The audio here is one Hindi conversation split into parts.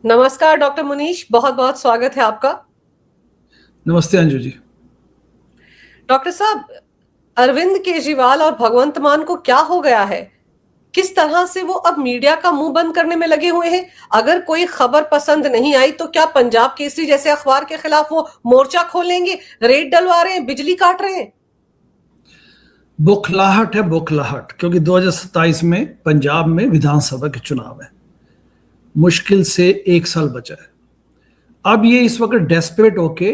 नमस्कार डॉक्टर मुनीश, बहुत बहुत स्वागत है आपका। नमस्ते अंजू जी। डॉक्टर साहब, अरविंद केजरीवाल और भगवंत मान को क्या हो गया है? किस तरह से वो अब मीडिया का मुंह बंद करने में लगे हुए हैं? अगर कोई खबर पसंद नहीं आई तो क्या पंजाब केसरी जैसे अखबार के खिलाफ वो मोर्चा खोलेंगे, रेड डलवा रहे हैं, बिजली काट रहे हैं? बौखलाहट है, बौखलाहट, क्योंकि 2027 में पंजाब में विधानसभा के चुनाव है। मुश्किल से 1 साल बचा है। अब ये इस वक्त डेस्परेट होके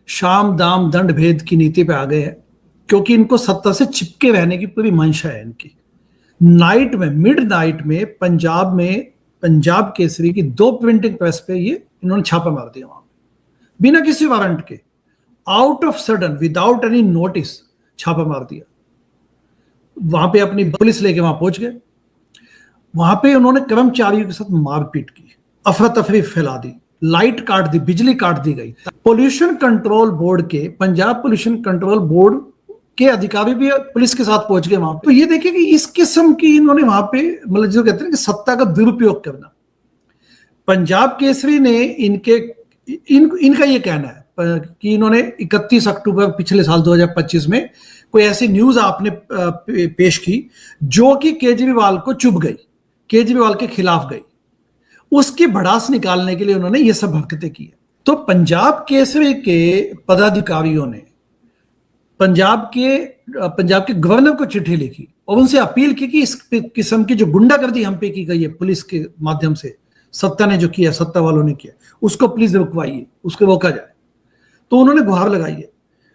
शाम दाम दंड भेद की नीति पे आ गए हैं, क्योंकि इनको सत्ता से चिपके रहने की पूरी मंशा है इनकी। नाइट में, मिड नाइट में पंजाब केसरी की 2 प्रिंटिंग प्रेस पे ये इन्होंने छापा मार दिया वहां पे, बिना किसी वारंट के, out of sudden, without any notice छापा मार दिया। वहां पे अपनी पुलिस लेके वहां पहुंच गए। वहां पे उन्होंने कर्मचारियों के साथ मारपीट की, अफरा तफरी फैला दी, लाइट काट दी, बिजली काट दी गई। पोल्यूशन कंट्रोल बोर्ड के, पंजाब पोल्यूशन कंट्रोल बोर्ड के अधिकारी भी पुलिस के साथ पहुंच गए वहां पे। तो ये देखिए कि इस किस्म की इन्होंने वहां पे, मतलब जो कहते हैं कि सत्ता का दुरुपयोग करना। पंजाब केसरी ने इनका ये कहना है कि इन्होंने 31 अक्टूबर पिछले साल 2025 में कोई ऐसी न्यूज आपने पेश की जो कि केजरीवाल को चुभ गई, केजरीवाल के खिलाफ गई। उसकी भड़ास निकालने के लिए उन्होंने ये सब हरकतें की। तो पंजाब केसरी के पदाधिकारियों ने पंजाब के गवर्नर को चिट्ठी लिखी और उनसे अपील की कि इस किस्म की जो गुंडागर्दी हम पे की गई है पुलिस के माध्यम से, सत्ता ने जो किया, सत्ता वालों ने किया, उसको प्लीज रुकवाइए, उसको रोका जाए। तो उन्होंने गुहार लगाई है।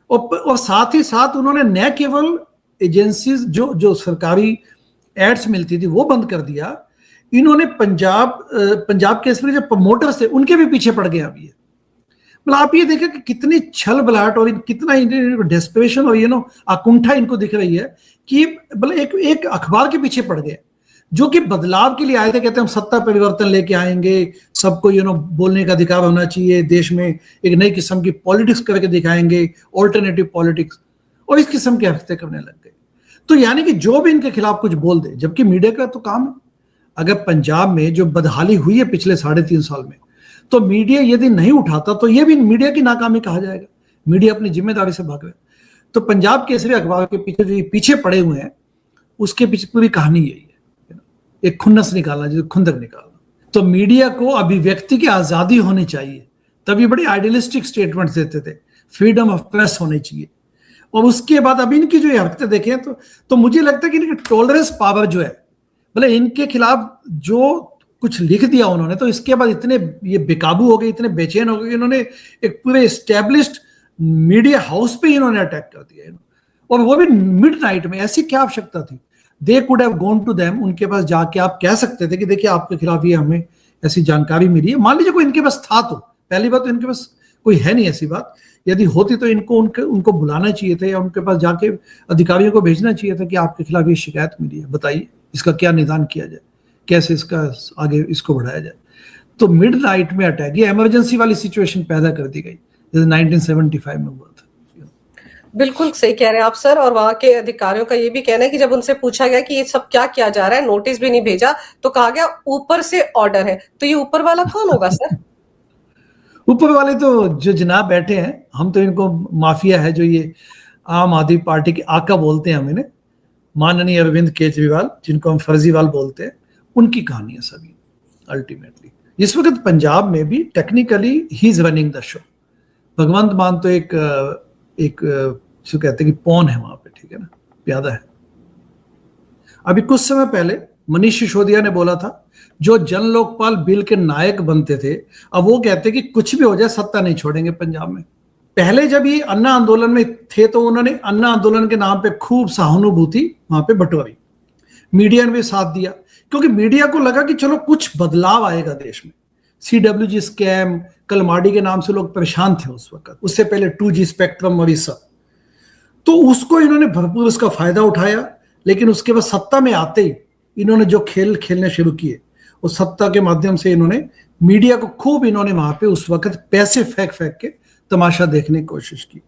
और साथ ही साथ उन्होंने न केवल एजेंसीज जो सरकारी एड्स मिलती थी वो बंद कर दिया, इन्होंने पंजाब केसरी जो प्रमोटर्स थे उनके भी पीछे पड़ गए अब ये। मतलब आप ये देखें कि कितनी छल बलाहट और कितना डेस्परेशन और आकुंठा इनको दिख रही है कि मतलब एक अखबार के पीछे पड़ गए, जो कि बदलाव के लिए आए थे। कहते हैं हम सत्ता परिवर्तन लेके आएंगे, सबको बोलने का अधिकार होना चाहिए, देश में एक नई किस्म की पॉलिटिक्स करके दिखाएंगे, ऑल्टरनेटिव पॉलिटिक्स, और इस किस्म की हरकतें करने लग गए। तो यानी कि जो भी इनके खिलाफ कुछ बोल दे, जबकि मीडिया का तो काम है। अगर पंजाब में जो बदहाली हुई है पिछले 3.5 साल में, तो मीडिया यदि नहीं उठाता तो ये भी मीडिया की नाकामी कहा जाएगा। मीडिया अपनी जिम्मेदारी से भाग रहे। तो पंजाब केसरी अखबार के पीछे जो पीछे पड़े हुए हैं, उसके पीछे पूरी कहानी यही है, एक खुन्नस निकालना, जो खुंदक निकालना। तो मीडिया को अभिव्यक्ति की आजादी होनी चाहिए। तभी बड़ी आइडियलिस्टिक स्टेटमेंट देते थे, फ्रीडम ऑफ प्रेस होनी चाहिए। और उसके बाद अब इनकी जो हरकतें देखें तो मुझे लगता है कि इनकी टॉलरेंस पावर जो है, मतलब इनके खिलाफ जो कुछ लिख दिया उन्होंने, तो इसके बाद इतने ये बेकाबू हो गए, इतने बेचैन हो गए, इन्होंने एक पूरे एस्टेब्लिश्ड मीडिया हाउस पे इन्होंने अटैक कर दिया, और वो भी मिड नाइट में। ऐसी क्या आवश्यकता थी? They could have gone to them, उनके पास जाके आप कह सकते थे कि देखिए आपके खिलाफ ये हमें ऐसी जानकारी मिली है। मान लीजिए कोई इनके पास था, तो पहली बात तो इनके पास कोई है नहीं ऐसी बात। यदि होती तो उनको बुलाना चाहिए था, या उनके पास जाके अधिकारियों को भेजना चाहिए था कि आपके खिलाफ ये शिकायत मिली है, बताइए इसका क्या निदान किया जाए, कैसे इसका आगे इसको बढ़ाया जाए। तो मिड नाइट में अटैक, ये इमरजेंसी वाली सिचुएशन पैदा कर दी गई, जैसे 1975 में हुआ था। बिल्कुल सही कह रहे हैं आप सर। और वहां के अधिकारियों का ये भी कहना है कि जब उनसे पूछा गया कि ये सब क्या किया जा रहा है, नोटिस भी नहीं भेजा, तो कहा गया ऊपर से ऑर्डर है। तो ये ऊपर वाला कौन होगा सर? ऊपर वाले तो जो जनाब बैठे हैं, हम तो इनको माफिया है, जो ये आम आदमी पार्टी के आका बोलते हैं हम इन्हें, माननीय अरविंद केजरीवाल, जिनको हम फर्जीवाल बोलते हैं, उनकी कहानी है सभी। अल्टीमेटली इस वक्त पंजाब में भी टेक्निकली ही is running the show. Bhagwant Mann तो एक जो कहते हैं कि पौन है वहां पे, ठीक है ना, प्यादा है। अभी कुछ समय पहले मनीष सिसोदिया ने बोला था, जो जन लोकपाल बिल के नायक बनते थे, अब वो कहते कि कुछ भी हो जाए सत्ता नहीं छोड़ेंगे पंजाब में। पहले जब ये अन्ना आंदोलन में थे तो उन्होंने अन्ना आंदोलन के नाम पे खूब सहानुभूति वहां पे बटोरी, मीडिया ने भी साथ दिया, क्योंकि मीडिया को लगा कि चलो कुछ बदलाव आएगा देश में। CWG स्कैम, कलमाडी के नाम से लोग परेशान थे उस वक्त, उससे पहले 2G स्पेक्ट्रम और ये सब, तो उसको इन्होंने भरपूर उसका फायदा उठाया। लेकिन उसके बाद सत्ता में आते ही इन्होंने जो खेल खेलने शुरू किए, उस सत्ता के माध्यम से इन्होंने मीडिया को खूब इन्होंने वहां पे उस वक्त पैसे फेंक फेंक के तमाशा देखने की कोशिश की।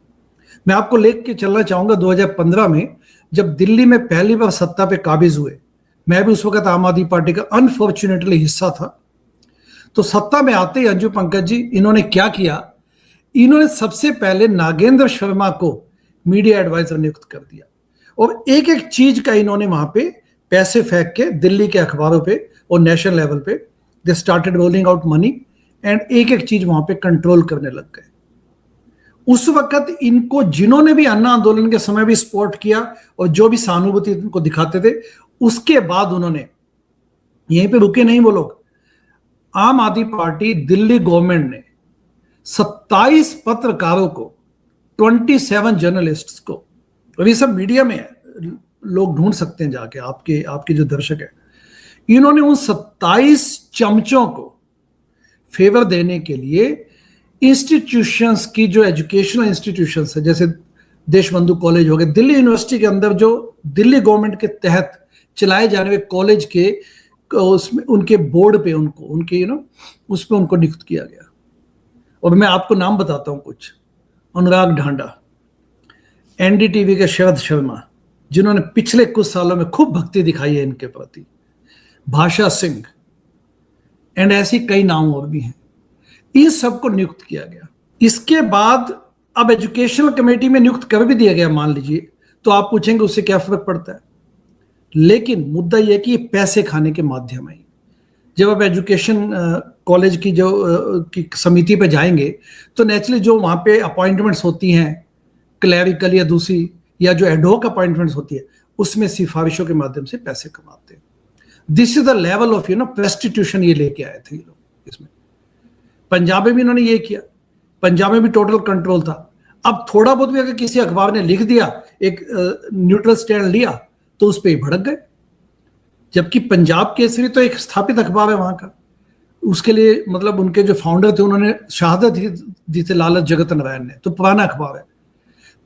मैं आपको लेके के चलना चाहूंगा 2015 में, जब दिल्ली में पहली बार सत्ता पे काबिज हुए। मैं भी उस वक्त आम आदमी पार्टी का अनफॉर्चुनेटली हिस्सा था। तो सत्ता में आते ही अंजू पंकज जी इन्होंने क्या किया, इन्होंने सबसे पहले नागेंद्र शर्मा को मीडिया एडवाइजर नियुक्त कर दिया और एक एक चीज का इन्होंने वहां पे पैसे फेंक के दिल्ली के अखबारों पे और नेशनल लेवल पे they started rolling out money and एक एक चीज वहां पे कंट्रोल करने लग गए। उस वक्त इनको जिन्होंने भी अन्ना आंदोलन के समय भी सपोर्ट किया और जो भी सहानुभूति इनको दिखाते थे, उसके बाद उन्होंने यहीं पे रुके नहीं वो लोग। आम आदमी पार्टी दिल्ली गवर्नमेंट ने 27 पत्रकारों को, 27 जर्नलिस्ट्स को, और ये सब मीडिया में है, लोग ढूंढ सकते हैं जाके, आपके जो दर्शक है, इन्होंने उन 27 चमचों को फेवर देने के लिए इंस्टीट्यूशंस की, जो एजुकेशनल इंस्टीट्यूशंस है, जैसे देशबंधु कॉलेज हो गए, दिल्ली यूनिवर्सिटी के अंदर जो दिल्ली गवर्नमेंट के तहत चलाए जाने वाले कॉलेज के उसमें उनके बोर्ड पे उनके उस पे उनको नियुक्त किया गया। और मैं आपको नाम बताता हूं कुछ, अनुराग ढांडा, एनडीटीवी के शरद शर्मा, जिन्होंने पिछले कुछ सालों में खूब भक्ति दिखाई है इनके प्रति, भाषा सिंह, एंड ऐसी कई नाम और भी हैं। इन सबको नियुक्त किया गया। इसके बाद अब एजुकेशनल कमेटी में नियुक्त कर भी दिया गया मान लीजिए, तो आप पूछेंगे उससे क्या फर्क पड़ता है, लेकिन मुद्दा यह कि पैसे खाने के माध्यम है। जब आप एजुकेशन कॉलेज की जो की समिति पे जाएंगे तो नेचुरली जो वहां पे अपॉइंटमेंट्स होती हैं क्लैरिकल या दूसरी या जो एडहोक अपॉइंटमेंट्स होती है, उसमें सिफारिशों के माध्यम से पैसे कमाते हैं। This is the level of presstitution ये लेके आए थे ये लोग। इसमें पंजाब में भी इन्होंने ये किया, पंजाब में भी टोटल कंट्रोल था। अब थोड़ा बहुत भी अगर किसी अखबार ने लिख दिया, एक न्यूट्रल स्टैंड लिया, तो उस पर ही भड़क गए। जबकि पंजाब केसरी तो एक स्थापित अखबार है वहां का, उसके लिए मतलब उनके जो फाउंडर थे उन्होंने शहादत दी थी लालच जगत नारायण ने, तो पुराना अखबार है।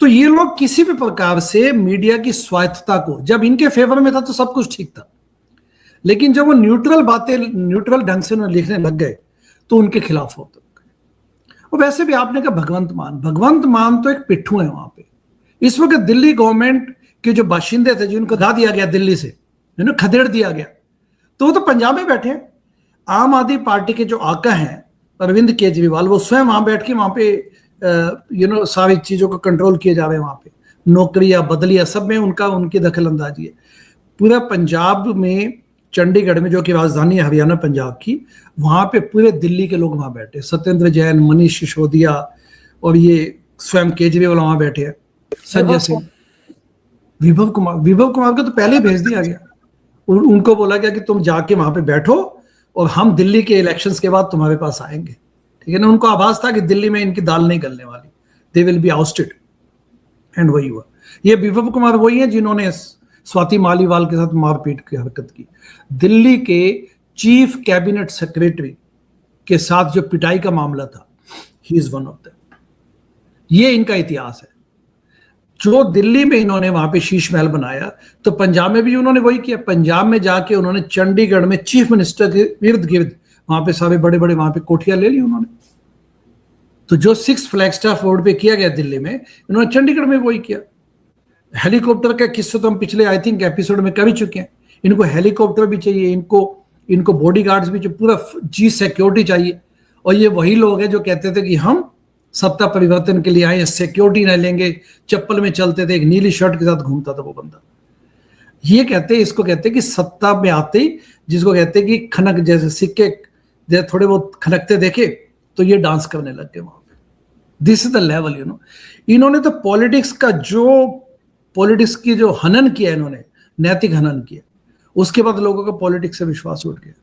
तो ये लोग किसी भी प्रकार से मीडिया की स्वायत्तता को, जब इनके फेवर में था तो सब कुछ ठीक था, लेकिन जब वो न्यूट्रल बातें न्यूट्रल ढंग से उन्हें लिखने लग गए तो उनके खिलाफ होते गए। और वैसे भी आपने कहा भगवंत मान तो एक पिट्ठू है वहां पे। इस वक्त दिल्ली गवर्नमेंट के जो बाशिंदे थे, जिनको ला दिया गया दिल्ली से, जिन्हें खदेड़ दिया गया, तो वो तो पंजाब में बैठे हैं। आम आदमी पार्टी के जो आका हैं अरविंद केजरीवाल, वो स्वयं वहां बैठ के वहां पे सारी चीजों को कंट्रोल किए जा रहे हैं। वहां पे नौकरियां बदलियां सब में उनकी दखल अंदाजी है। पूरा पंजाब में, चंडीगढ़ में जो कि राजधानी है हरियाणा पंजाब की, वहां पे पूरे दिल्ली के लोग वहां बैठे, सत्येंद्र जैन, मनीष सिसोदिया और ये स्वयं केजरीवाल वहां बैठे हैं, संजय सिंह, विभव कुमार को तो पहले ही भेज दिया गया। उनको बोला गया कि तुम जाके वहां पे बैठो और हम दिल्ली के इलेक्शंस के बाद तुम्हारे पास आएंगे, ठीक है ना। उनको आभास था कि दिल्ली में इनकी दाल नहीं गलने वाली, they will be ousted, and वही हुआ। ये विभव कुमार वही है जिन्होंने स्वाति मालीवाल के साथ मारपीट की हरकत की। दिल्ली के चीफ कैबिनेट सेक्रेटरी के साथ जो पिटाई का मामला था, he is one of them. ये इनका इतिहास है। जो दिल्ली में इन्होंने वहां पे शीश महल बनाया, तो पंजाब में भी उन्होंने वही किया। पंजाब में जाके उन्होंने चंडीगढ़ में चीफ मिनिस्टर के इर्द गिर्द वहां पे सारे बड़े बड़े वहां पे कोठियां ले ली उन्होंने। तो जो 6 फ्लैगस्टाफ रोड पे किया गया दिल्ली में, इन्होंने चंडीगढ़ में वही किया। हेलीकॉप्टर का किस्सा तो हम पिछले आई थिंक एपिसोड में कर ही चुके हैं। इनको हेलीकॉप्टर भी चाहिए, इनको बॉडीगार्ड्स भी चाहिए, पूरा जी सिक्योरिटी चाहिए। और ये वही लोग हैं जो कहते थे कि हम सत्ता परिवर्तन के लिए आए, सिक्योरिटी नहीं लेंगे, चप्पल में चलते थे, एक नीली शर्ट के साथ घूमता था वो बंदा। ये इसको कहते हैं कि सत्ता में आते ही, जिसको कहते हैं कि खनक, जैसे सिक्के जैसे थोड़े बहुत खनकते देखे तो ये डांस करने लग गए वहां पे। दिस इज द लेवल, इन्होंने तो पॉलिटिक्स की जो हनन किया, इन्होंने नैतिक हनन किया, उसके बाद लोगों का पॉलिटिक्स से विश्वास उठ गया।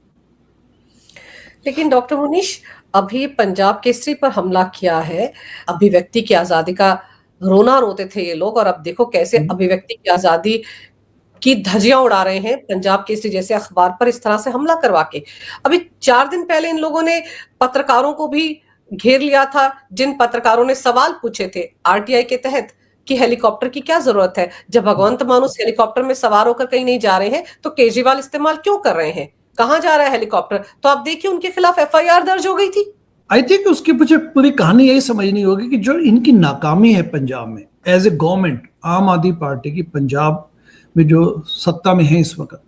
लेकिन डॉक्टर मुनीश, अभी पंजाब केसरी पर हमला किया है, अभिव्यक्ति की आजादी का रोना रोते थे ये लोग, और अब देखो कैसे अभिव्यक्ति की आजादी की धज्जियां उड़ा रहे हैं पंजाब केसरी जैसे अखबार पर इस तरह से हमला करवा के। अभी 4 दिन पहले इन लोगों ने पत्रकारों को भी घेर लिया था, जिन पत्रकारों ने सवाल पूछे थे आरटीआई के तहत कि हेलीकॉप्टर की क्या जरूरत है, जब भगवंत मान उस हेलीकॉप्टर में सवार होकर कहीं नहीं जा रहे हैं तो केजरीवाल इस्तेमाल क्यों कर रहे हैं, कहां जा रहा है हेलीकॉप्टर। तो आप देखिए उनके खिलाफ एफआईआर दर्ज हो गई थी। आई थिंक उसकी पीछे पूरी कहानी यही समझनी होगी कि जो इनकी नाकामी है पंजाब में एज ए गवर्नमेंट, आम आदमी पार्टी की पंजाब में जो सत्ता में है इस वक्त,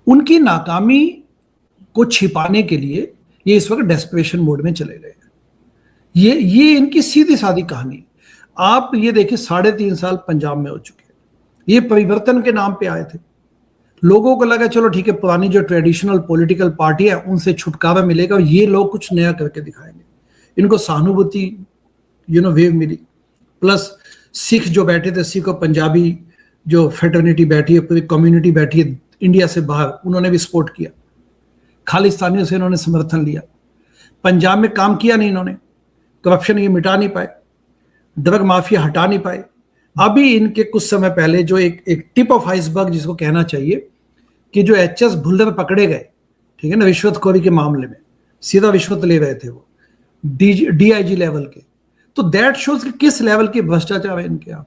उनकी नाकामी को छिपाने के लिए ये इस वक्त डेस्परेशन मोड में चले गए हैं। ये इनकी सीधी सादी कहानी। आप ये देखिए 3.5 साल पंजाब में हो चुके हैं। ये परिवर्तन के नाम पे आए थे, लोगों को लगा चलो ठीक है पुरानी जो ट्रेडिशनल पॉलिटिकल पार्टी है उनसे छुटकारा मिलेगा और ये लोग कुछ नया करके दिखाएंगे। इनको सहानुभूति वेव मिली, प्लस सिख जो बैठे थे, सिख और पंजाबी जो फेटर्निटी बैठी है, पूरी कम्युनिटी बैठी है इंडिया से बाहर, उन्होंने भी सपोर्ट किया। खालिस्तानियों से इन्होंने समर्थन लिया। पंजाब में काम किया नहीं इन्होंने, करप्शन ये मिटा नहीं पाए, ड्रग माफिया हटा नहीं पाए। अभी इनके कुछ समय पहले जो एक टिप ऑफ आइसबर्ग जिसको कहना चाहिए कि जो एचएस भुल्लर पकड़े गए, ठीक है ना, रिश्वतखोरी के मामले में सीधा रिश्वत ले रहे थे वो डीआईजी लेवल के, तो दैट शोज कि किस लेवल के भ्रष्टाचार है इनके यहाँ।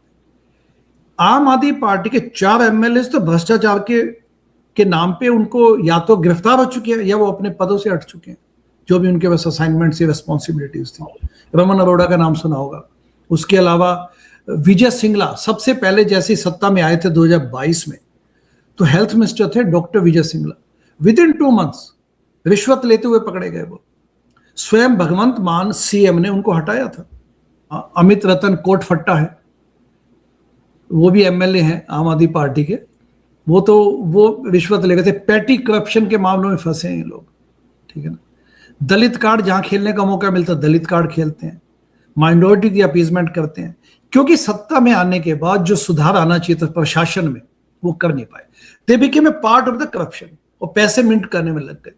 आम आदमी पार्टी के 4 एमएलए तो भ्रष्टाचार के नाम पे उनको या तो गिरफ्तार हो चुके हैं या वो अपने पदों से हट चुके हैं, जो भी उनके पास असाइनमेंट से रिस्पॉन्सिबिलिटीज थी। रमन अरोड़ा का नाम सुना होगा। उसके अलावा विजय सिंगला सबसे पहले जैसे सत्ता में आए थे 2022 में, तो हेल्थ मिनिस्टर थे doctor Vijay Singla. With in 2 months रिश्वत लेते हुए पकड़े गए वो। स्वयं भगवंत मान सीएम ने उनको हटाया था। अमित रतन कोटफट्टा है, वो भी एमएलए हैं आम आदमी पार्टी के, वो रिश्वत ले गए थे। पैटी करप्शन के मामलों में फंसे हैं ये लोग, ठीक है ना। दलित कार्ड जहां खेलने का मौका मिलता दलित कार्ड खेलते हैं, माइनॉरिटी की अपीजमेंट करते हैं, क्योंकि सत्ता में आने के बाद जो सुधार आना चाहिए था प्रशासन में वो कर नहीं पाए। They became a part of the corruption और पैसे मिंट करने में लग गए।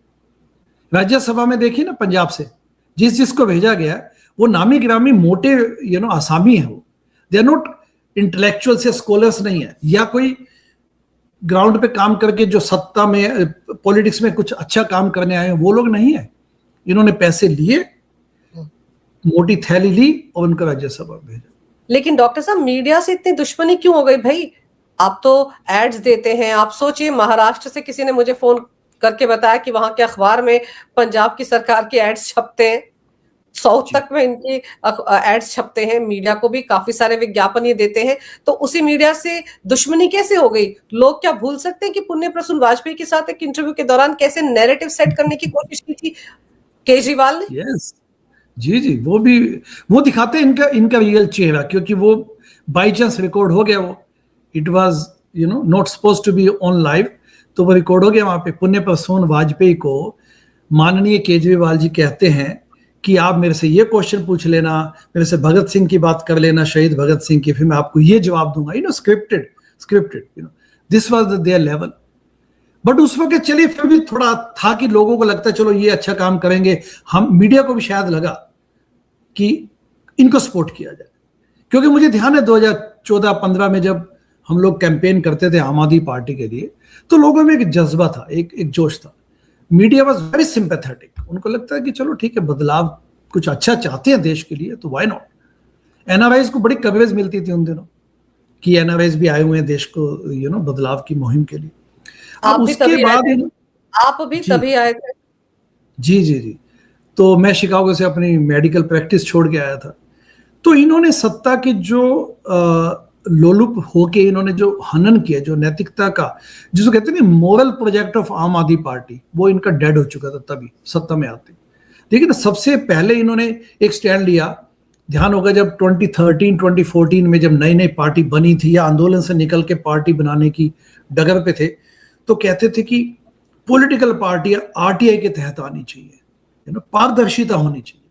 राज्यसभा में देखिए ना, पंजाब से जिसको भेजा गया वो नामी गिरामी मोटे आसामी है, वो दे आर नॉट इंटेलेक्चुअल से स्कॉलर्स नहीं है, या कोई ग्राउंड पे काम करके जो सत्ता में पॉलिटिक्स में कुछ अच्छा काम करने आए हैं वो लोग नहीं है। इन्होंने पैसे लिए, मोटी थैली ली और उनका राज्यसभा भेजा। लेकिन डॉक्टर साहब मीडिया से इतनी दुश्मनी क्यों हो गई भाई? आप तो एड्स देते हैं। आप सोचिए, महाराष्ट्र से किसी ने मुझे फोन करके बताया कि वहां के अखबार में पंजाब की सरकार के एड्स छपते हैं, साउथ तक में इनके एड्स छपते हैं, मीडिया को भी काफी सारे विज्ञापन ये देते हैं। तो उसी मीडिया से दुश्मनी कैसे हो गई? लोग क्या भूल सकते हैं कि पुण्य प्रसून वाजपेयी के साथ एक इंटरव्यू के दौरान कैसे नैरेटिव सेट करने की कोशिश की थी केजरीवाल ने? yes. जी वो दिखाते हैं इनका रियल चेहरा, क्योंकि वो बाई चांस रिकॉर्ड हो गया। वो it was not suppose to be on live, तो वो रिकॉर्ड हो गया वहां पे। पुण्य प्रसून वाजपेयी को माननीय केजरीवाल जी कहते हैं कि आप मेरे से ये क्वेश्चन पूछ लेना, मेरे से भगत सिंह की बात कर लेना, शहीद भगत सिंह की, फिर मैं आपको ये जवाब दूंगा। Scripted this was their level. But उस वक्त चलिए फिर भी थोड़ा था कि लोगों को लगता है चलो ये अच्छा काम करेंगे, हम मीडिया को भी शायद लगा कि इनको सपोर्ट किया जाए। क्योंकि मुझे ध्यान है 2014-15 में जब हम लोग कैंपेन करते थे आम आदमी पार्टी के लिए, तो लोगों में एक जज्बा था, एक जोश था। Media was very sympathetic. उनको लगता है कि चलो ठीक है, बदलाव कुछ अच्छा चाहते हैं देश के लिए, तो व्हाई नॉट। एनआरआईज को बड़ी कवरेज मिलती थी उन दिनों कि एनआरआईज भी आए हुए हैं देश को बदलाव की मुहिम के लिए। आप भी उसके तभी बाद तभी आए थे। जी। तो मैं शिकागो से अपनी मेडिकल प्रैक्टिस छोड़ के आया था। तो इन्होंने सत्ता के जो लोलुप होके इन्होंने जो हनन किया, जो नैतिकता का, जिसको कहते हैं मोरल प्रोजेक्ट ऑफ आम आदमी पार्टी, वो इनका डेड हो चुका था तभी सत्ता में आते। लेकिन सबसे पहले इन्होंने एक स्टैंड लिया, ध्यान होगा जब 2013-2014 में जब नई पार्टी बनी थी या आंदोलन से निकल के पार्टी बनाने की डगर पे थे, तो कहते थे कि पॉलिटिकल पार्टियां आरटीआई के तहत आनी चाहिए, पारदर्शिता होनी चाहिए,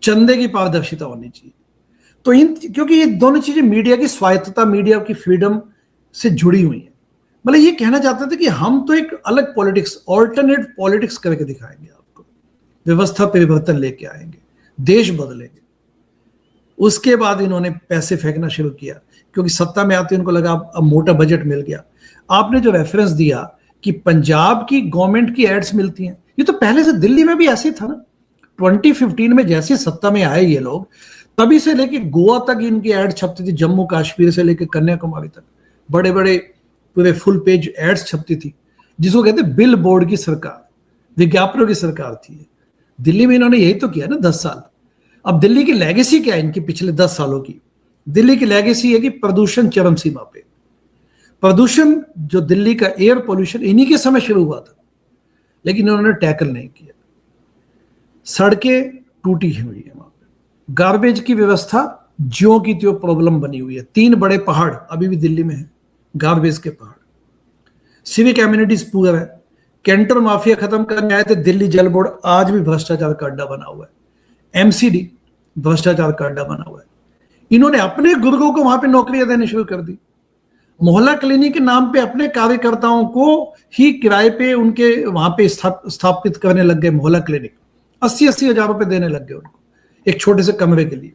चंदे की पारदर्शिता होनी चाहिए। तो क्योंकि ये दोनों चीजें मीडिया की स्वायत्तता, मीडिया की फ्रीडम से जुड़ी हुई है। मतलब ये कहना चाहते थे कि हम तो एक अलग पॉलिटिक्स, ऑल्टरनेट पॉलिटिक्स करके दिखाएंगे आपको, व्यवस्था परिवर्तन लेके आएंगे, देश बदलेंगे। उसके बाद इन्होंने पैसे फेंकना शुरू किया, क्योंकि सत्ता में आते उनको लगा अब मोटा बजट मिल गया। आपने जो रेफरेंस दिया कि पंजाब की गवर्नमेंट की एड्स मिलती हैं, ये तो पहले से दिल्ली में भी ऐसे था ना। 2015 में जैसे सत्ता में आए ये लोग, तभी से लेके गोवा तक इनकी एड छपती थी, जम्मू कश्मीर से लेके कन्याकुमारी तक बड़े बड़े पूरे फुल पेज एड्स छपती थी, जिसको कहते बिल बोर्ड की सरकार, विज्ञापनों की सरकार थी। दिल्ली में इन्होंने यही तो किया ना 10 साल। अब दिल्ली की लेगेसी क्या है इनकी पिछले 10 सालों की? दिल्ली की लेगेसी है कि प्रदूषण चरम सीमा पे। प्रदूषण जो दिल्ली का एयर पोल्यूशन इन्हीं के समय शुरू हुआ था, लेकिन उन्होंने टैकल नहीं किया। सड़कें टूटी हुई है, वहां पे गार्बेज की व्यवस्था ज्यों की त्यों प्रॉब्लम बनी हुई है। 3 बड़े पहाड़ अभी भी दिल्ली में है, गार्बेज के पहाड़। सिविक एम्यूनिटीज पुअर है। कैंटर माफिया खत्म करने आए थे दिल्ली जल बोर्ड, आज भी भ्रष्टाचार का अड्डा बना हुआ है। एमसीडी भ्रष्टाचार का अड्डा बना हुआ है। इन्होंने अपने गुर्गों को वहां पे नौकरियां देनी शुरू कर दी। मोहल्ला क्लिनिक के नाम पे अपने कार्यकर्ताओं को ही किराए पे उनके वहां पे स्थापित करने लग गए। मोहल्ला क्लिनिक 80-80 हजार रुपए देने लग गए उनको एक छोटे से कमरे के लिए।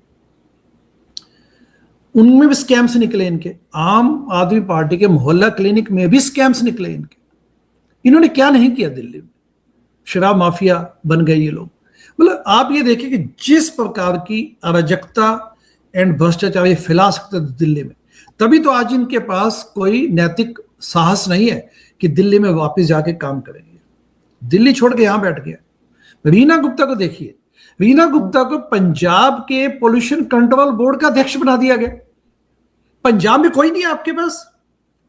उनमें भी स्कैम्स निकले इनके। आम आदमी पार्टी के मोहल्ला क्लिनिक में भी स्कैम्स निकले इनके। इन्होंने क्या नहीं किया दिल्ली में। शराब माफिया बन गए ये लोग। मतलब आप ये देखिए कि जिस प्रकार की अराजकता एंड भ्रष्टाचार ये फैला सकते थे दिल्ली में, तभी तो आज इनके पास कोई नैतिक साहस नहीं है कि दिल्ली में वापस जाके काम करेंगे। दिल्ली छोड़ के यहां बैठ गया। रीना गुप्ता को देखिए, रीना गुप्ता को पंजाब के पोल्यूशन कंट्रोल बोर्ड का अध्यक्ष बना दिया गया। पंजाब में कोई नहीं है आपके पास,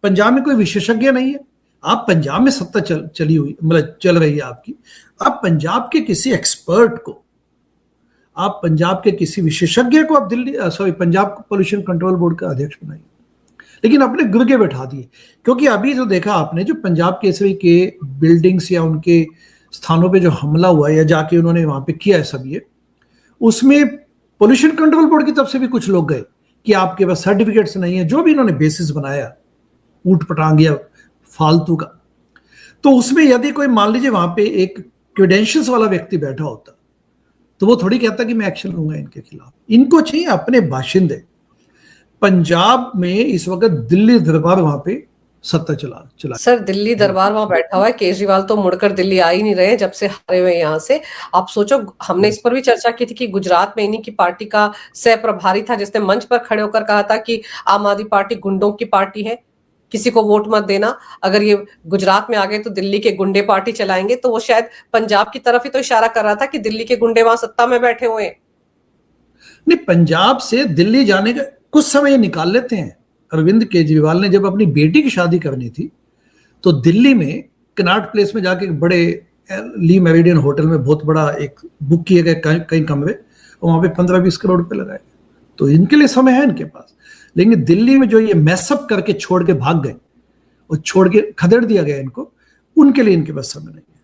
पंजाब में कोई विशेषज्ञ नहीं है। आप पंजाब में सत्ता चली हुई मतलब चल रही है आपकी। आप पंजाब के किसी एक्सपर्ट को, आप पंजाब के किसी विशेषज्ञ को आप पंजाब पोल्यूशन कंट्रोल बोर्ड का अध्यक्ष बनाइए, लेकिन अपने गुर्गे बैठा दिए। क्योंकि अभी जो देखा आपने, जो पंजाब केसरी के बिल्डिंग्स या उनके स्थानों पे जो हमला हुआ या जाके उन्होंने वहां पे किया है सब ये, उसमें पोल्यूशन कंट्रोल बोर्ड की तरफ से भी कुछ लोग गए कि आपके पास सर्टिफिकेट्स नहीं है, जो भी इन्होंने बेसिस बनाया ऊट पटांग या फालतू का। तो उसमें यदि कोई मान लीजिए वहां पे एक क्रेडेंशियल्स वाला व्यक्ति बैठा होता तो वो थोड़ी कहता कि मैं एक्शन लूंगा इनके खिलाफ। इनको चाहिए अपने बाशिंदे। पंजाब में इस वक्त दिल्ली दरबार वहां पे सत्ता चला। सर दिल्ली दरबार वहां बैठा हुआ है। केजरीवाल तो मुड़कर दिल्ली आ ही नहीं रहे जब से हारे हुए यहाँ से। आप सोचो, हमने इस पर भी चर्चा की थी कि गुजरात में इन्हीं की पार्टी का सह प्रभारी था जिसने मंच पर खड़े होकर कहा था कि आम आदमी पार्टी गुंडों की पार्टी है, किसी को वोट मत देना। अगर ये गुजरात में आ गए तो दिल्ली के गुंडे पार्टी चलाएंगे। तो वो शायद पंजाब की तरफ ही तो इशारा कर रहा था कि दिल्ली के गुंडे वहां सत्ता में बैठे हुए हैं। नहीं, पंजाब से दिल्ली जाने का कुछ समय निकाल लेते हैं। अरविंद केजरीवाल ने जब अपनी बेटी की शादी करनी थी तो दिल्ली में कनाट प्लेस में जाके बड़े ली मेरिडियन होटल में बहुत बड़ा एक बुक किए गए कई कमरे, और वहां पे 15-20 करोड़ रुपए लगाए। तो इनके लिए समय है इनके पास। लेकिन दिल्ली में जो ये मैसअप करके छोड़ के भाग गए और छोड़ के खदेड़ दिया गया इनको, उनके लिए इनके पास समय नहीं है।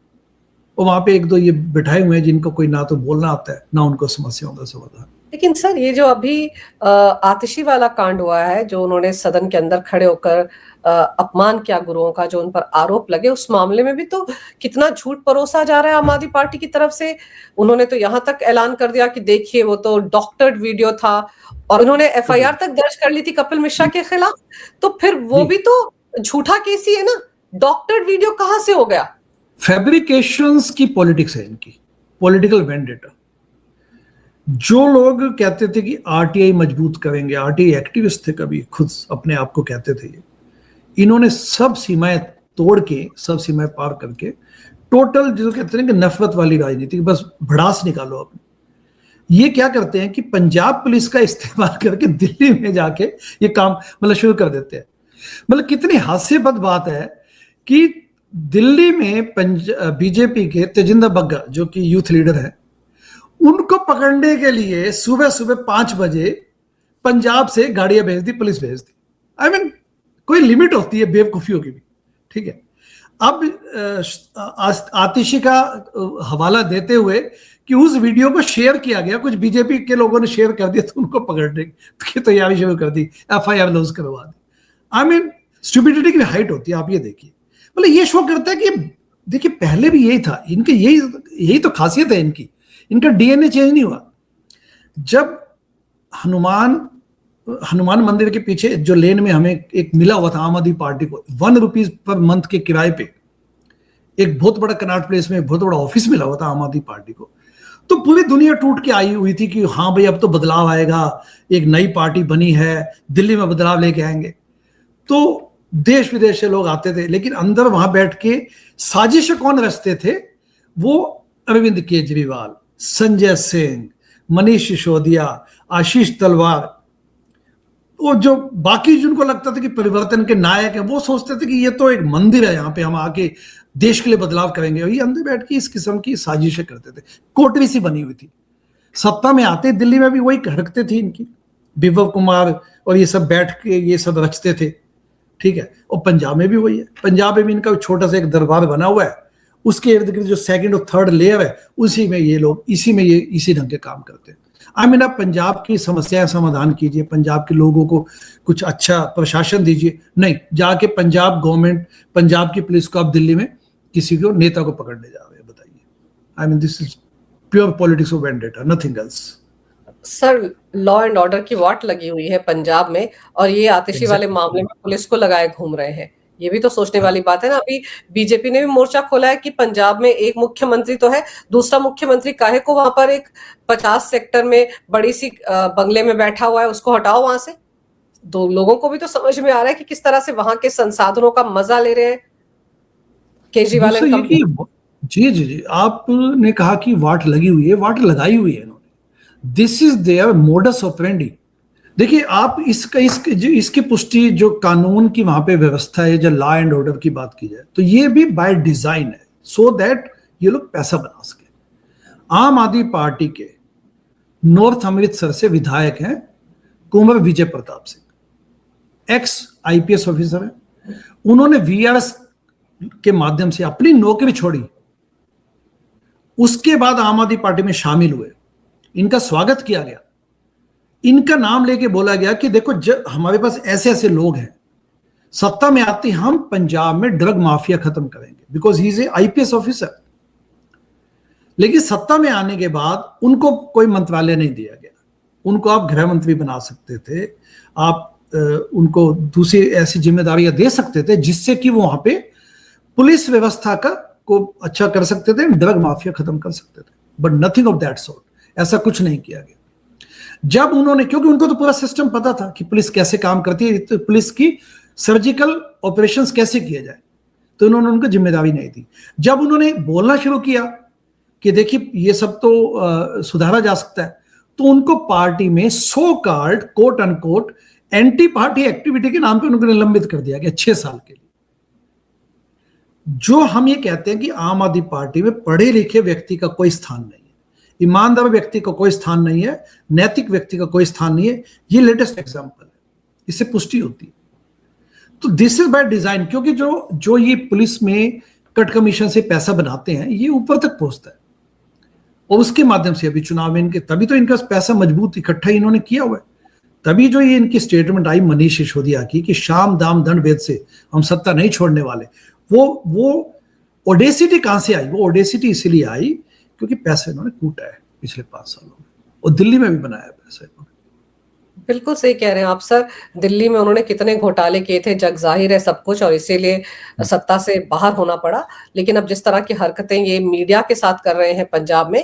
और वहां पे 1-2 ये बिठाए हुए हैं जिनको कोई ना तो बोलना आता है ना उनको समस्याओं का समाधान। लेकिन सर ये जो अभी आतिशी वाला कांड हुआ है, जो उन्होंने सदन के अंदर खड़े होकर अपमान किया गुरुओं का, जो उन पर आरोप लगे, उस मामले में भी तो कितना झूठ परोसा जा रहा है आम आदमी पार्टी की तरफ से। उन्होंने तो यहाँ तक ऐलान कर दिया कि देखिए वो तो डॉक्टर्ड वीडियो था, और उन्होंने एफआईआर तक दर्ज कर ली थी कपिल मिश्रा के खिलाफ। तो फिर वो भी तो झूठा केस ही है ना। डॉक्टर्ड वीडियो कहां से हो गया? फैब्रिकेशंस की पॉलिटिक्स है इनकी, पॉलिटिकल वेंडेटा। जो लोग कहते थे कि आरटीआई मजबूत करेंगे, आरटीआई एक्टिविस्ट थे कभी, खुद अपने आप को कहते थे ये, इन्होंने सब सीमाएं तोड़ के, सब सीमाएं पार करके टोटल जो कहते हैं कि नफरत वाली राजनीति, बस भड़ास निकालो अपनी। ये क्या करते हैं कि पंजाब पुलिस का इस्तेमाल करके दिल्ली में जाके ये काम मतलब शुरू कर देते हैं। मतलब कितनी हास्यास्पद बात है कि दिल्ली में बीजेपी के तेजिंदर बग्गा जो कि यूथ लीडर है, उनको पकड़ने के लिए सुबह सुबह 5 बजे पंजाब से गाड़ियां भेज दी, पुलिस भेज दी। आई मीन कोई लिमिट होती है बेवकूफियों की भी, ठीक है। अब आतिशी का हवाला देते हुए कि उस वीडियो को शेयर किया गया, कुछ बीजेपी के लोगों ने शेयर कर दिया तो उनको पकड़ने की तैयारी शुरू कर दी, एफआईआर लॉन्च करवा दी। आई मीन स्टुपिडिटी की हाइट होती है। आप ये देखिए, मतलब ये शो करता है कि देखिए पहले भी यही था इनके, यही तो खासियत है इनकी। इनका डीएनए चेंज नहीं हुआ। जब हनुमान मंदिर के पीछे जो लेन में हमें एक मिला हुआ था आम आदमी पार्टी को, 1 रुपीज पर मंथ के किराए पे एक बहुत बड़ा कनाट प्लेस में बहुत बड़ा ऑफिस मिला हुआ था आम आदमी पार्टी को, तो पूरी दुनिया टूट के आई हुई थी कि हाँ भाई अब तो बदलाव आएगा, एक नई पार्टी बनी है, दिल्ली में बदलाव लेके आएंगे। तो देश विदेश से लोग आते थे, लेकिन अंदर वहां बैठ के साजिश कौन रचते थे? वो अरविंद केजरीवाल, संजय सिंह, मनीष सिसोदिया, आशीष तलवार, वो जो बाकी जिनको लगता था कि परिवर्तन के नायक है, वो सोचते थे कि ये तो एक मंदिर है, यहाँ पे हम आके देश के लिए बदलाव करेंगे, वही अंदर बैठ के इस किस्म की साजिशें करते थे। कोटरी सी बनी हुई थी, सत्ता में आते दिल्ली में भी वही हरकतें थी इनकी, विभव कुमार और ये सब बैठ के ये सब रचते थे, ठीक है। और पंजाब में भी वही है, पंजाब में भी इनका छोटा सा एक दरबार बना हुआ है, उसके इर्द गिर्द जो सेकंड और थर्ड लेयर है उसी में ये लोग इसी ढंग के काम करते हैं। आई मीन, आप पंजाब की समस्याएं समाधान कीजिए, पंजाब के लोगों को कुछ अच्छा प्रशासन दीजिए, नहीं जाके पंजाब गवर्नमेंट, पंजाब की पुलिस को आप दिल्ली में किसी को नेता को पकड़ने जा रहे हैं, बताइए। I mean, this is pure politics of vendetta, nothing else. Sir, law and order की वाट लगी हुई है पंजाब में, और ये आतिशी वाले मामले में पुलिस को लगाए घूम रहे हैं। ये भी तो सोचने वाली बात है ना। अभी बीजेपी ने भी मोर्चा खोला है कि पंजाब में एक मुख्यमंत्री तो है, दूसरा मुख्यमंत्री काहे को वहां पर एक 50 सेक्टर में बड़ी सी बंगले में बैठा हुआ है, उसको हटाओ वहां से। दो लोगों को भी तो समझ में आ रहा है कि किस तरह से वहां के संसाधनों का मजा ले रहे हैं केजरीवाल एंड कंपनी। जी जी जी, आपने कहा कि वाट लगी हुई है, वाट लगाई हुई है इन्होंने। This is their modus operandi. देखिए, आप इसकी पुष्टि जो कानून की वहां पे व्यवस्था है, जो लॉ एंड ऑर्डर की बात की जाए, तो ये भी बाय डिजाइन है, सो दैट ये लोग पैसा बना सके। आम आदमी पार्टी के नॉर्थ अमृतसर से विधायक हैं Kunwar Vijay Pratap Singh, ex IPS officer है। उन्होंने वीआरएस के माध्यम से अपनी नौकरी छोड़ी, उसके बाद आम आदमी पार्टी में शामिल हुए, इनका स्वागत किया गया, इनका नाम लेके बोला गया कि देखो हमारे पास ऐसे ऐसे लोग हैं, सत्ता में आते हम पंजाब में ड्रग माफिया खत्म करेंगे, because he is a IPS officer. लेकिन सत्ता में आने के बाद उनको कोई मंत्रालय नहीं दिया गया, उनको आप गृह मंत्री बना सकते थे, आप उनको दूसरी ऐसी जिम्मेदारियां दे सकते थे जिससे कि वो वहां पे पुलिस व्यवस्था को अच्छा कर सकते थे, ड्रग माफिया खत्म कर सकते थे, but nothing of that sort. ऐसा कुछ नहीं किया गया। जब उन्होंने, क्योंकि उनको तो पूरा सिस्टम पता था कि पुलिस कैसे काम करती है, तो पुलिस की सर्जिकल ऑपरेशंस कैसे किए जाए, तो उन्होंने उनको जिम्मेदारी नहीं दी। जब उन्होंने बोलना शुरू किया कि देखिए ये सब तो सुधारा जा सकता है, तो उनको पार्टी में so called quote unquote anti party activity के नाम पे उनको निलंबित कर दिया गया 6 साल के लिए। जो हम ये कहते हैं कि आम आदमी पार्टी में पढ़े लिखे व्यक्ति का कोई स्थान नहीं है, ईमानदार व्यक्ति का कोई स्थान नहीं है, नैतिक व्यक्ति का कोई स्थान नहीं है, ये लेटेस्ट एग्जांपल है, इससे पुष्टि होती है। तो दिस इज बाय डिजाइन, क्योंकि जो ये पुलिस में कट कमीशन से पैसा बनाते हैं, ये ऊपर तक पहुंचता है, और उसके माध्यम से अभी चुनाव में इनके, तभी तो इनका पैसा मजबूत इकट्ठा इन्होंने किया हुआ है। तभी जो ये इनकी स्टेटमेंट आई मनीष सिसोदिया की कि शाम दाम दंड भेद से हम सत्ता नहीं छोड़ने वाले, वो ओडेसिटी कहां से आई? वो ओडेसिटी इसलिए आई क्योंकि पैसा इन्होंने कूटा है पिछले 5 सालों में, और दिल्ली में भी बनाया पैसा इन्होंने। बिल्कुल सही कह रहे हैं आप सर। दिल्ली में उन्होंने कितने घोटाले किए थे, जग जाहिर है सब कुछ, और इसीलिए सत्ता से बाहर होना पड़ा। लेकिन अब जिस तरह की हरकतें ये मीडिया के साथ कर रहे हैं पंजाब में,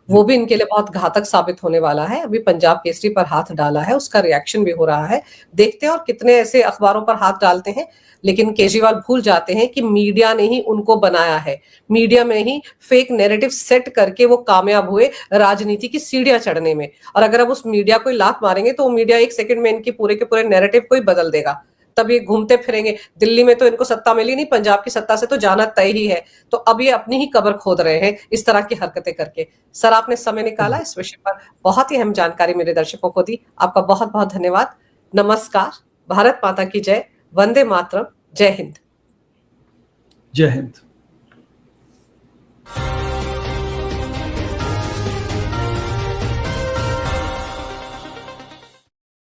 वो भी इनके लिए बहुत घातक साबित होने वाला है। अभी पंजाब केसरी पर हाथ डाला है, उसका रिएक्शन भी हो रहा है, देखते हैं और कितने ऐसे अखबारों पर हाथ डालते हैं। लेकिन केजरीवाल भूल जाते हैं कि मीडिया ने ही उनको बनाया है, मीडिया में ही फेक नैरेटिव सेट करके वो कामयाब हुए राजनीति की सीढ़ियां चढ़ने में। और अगर अब उस मीडिया को लात मारेंगे तो वो मीडिया 1 सेकंड में इनके पूरे के पूरे नैरेटिव को ही बदल देगा। तब ये घूमते फिरेंगे। दिल्ली में तो इनको सत्ता मिली नहीं, पंजाब की सत्ता से तो जाना तय ही है। तो अब ये अपनी ही कब्र खोद रहे हैं इस तरह की हरकतें करके। सर, आपने समय निकाला इस विषय पर, बहुत ही अहम जानकारी मेरे दर्शकों को दी। आपका बहुत बहुत धन्यवाद। नमस्कार। भारत माता की जय। वंदे मातरम। जय हिंद। जय हिंद।